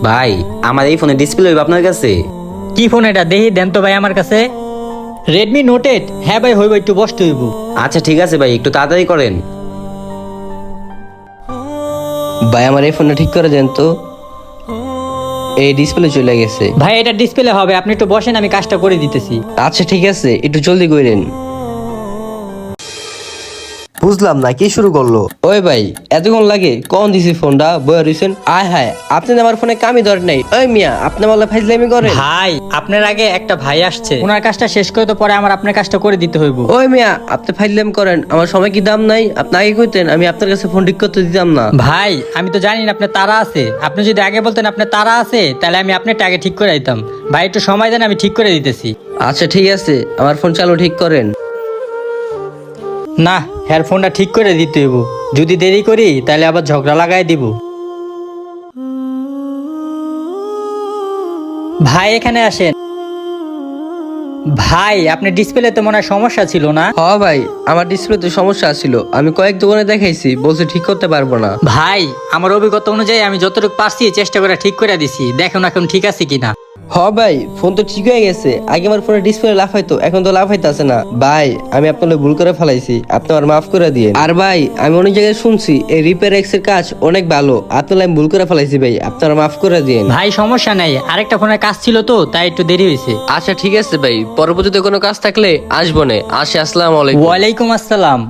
ভাই আমার এই ফোনের ডিসপ্লে হইব আপনার কাছে? কি ফোন এটা দেখি দেন তো ভাই আমার কাছে। Redmi note 8। হ্যাঁ ভাই হইব, একটু বসতে হইব। আচ্ছা ঠিক আছে ভাই, একটু তাড়াতাড়ি করেন। ভাই আমার এই ফোনটা ঠিক করে দেন তো, এই ডিসপ্লে চলে গেছে। ভাই এটা ডিসপ্লে হবে, আপনি একটু বসেন, আমি কাজটা করে দিতেছি। আচ্ছা ঠিক আছে, একটু জলদি করেন। বুঝলাম না, কি শুরু করলো? ওই ভাই এতক্ষণ লাগে কোন দিছি ফোনটা বয়া রইছেন? আয় হায়, আপনি না আমার ফোনে কামই ধরে নাই। ওই মিয়া, আপনি বললে ফাইজলামি করেন? ভাই আপনার আগে একটা ভাই আসছে, ওনার কাজটা শেষ করে তো পরে আমার আপনার কাজটা করে দিতে হইব। ওই মিয়া, আপনি ফাইজলামি করেন? আমার সময় কি দাম নাই? আপনি আগে কইতেন, আমি আপনার কাছে ফোন ঠিক করতে দিতাম না। ভাই আমি তো জানি না আপনার তারা আছে, আপনি যদি আগে বলতেন আপনার তারা আছে তাহলে আমি আপনারটা আগে ঠিক করে দিতাম। ভাই একটু সময় দেন, আমি ঠিক করে দিতেছি। আচ্ছা ঠিক আছে, আমার ফোন চালু ঠিক করেন। না, হেডফোনটা ঠিক করে দিতে হইব, যদি দেরি করি তাহলে আবার ঝগড়া লাগাই দিব। ভাই এখানে আসেন। ভাই আপনার ডিসপ্লেতে মনে হয় সমস্যা ছিল না? হ ভাই, আমার ডিসপ্লেতে সমস্যা ছিল, আমি কয়েক দোকানে দেখাইছি, বলছে ঠিক করতে পারবো না। ভাই আমার অভিজ্ঞতা অনুযায়ী আমি যতটুকু পারছি চেষ্টা করে ঠিক করে দিছি, দেখুন এখন ঠিক আছে কিনা। হ ভাই, ফোন তো ঠিক হয়ে গেছে। আগে আমার ফোনের ডিসপ্লে লাফাইতো, এখন তো লাফাইতেছে না। ভাই আমি আপনার ভুল করে ফেলাইছি, আপনি আমার মাফ করে দিয়ে। আর ভাই আমি অনেক জায়গায় শুনছি এই রিপেয়ার এক্স এর কাজ অনেক ভালো, আপনার আমি ভুল করে ফেলাইছি ভাই, আপনার মাফ করে দিন। ভাই সমস্যা নাই, আরেকটা ফোনের কাজ ছিল তো তাই একটু দেরি হয়েছে। আচ্ছা ঠিক আছে ভাই, পরবর্তীতে কোনো কাজ থাকলে আসবো না। আসি, আসসালামু আলাইকুম। ওয়ালাইকুম আসসালাম।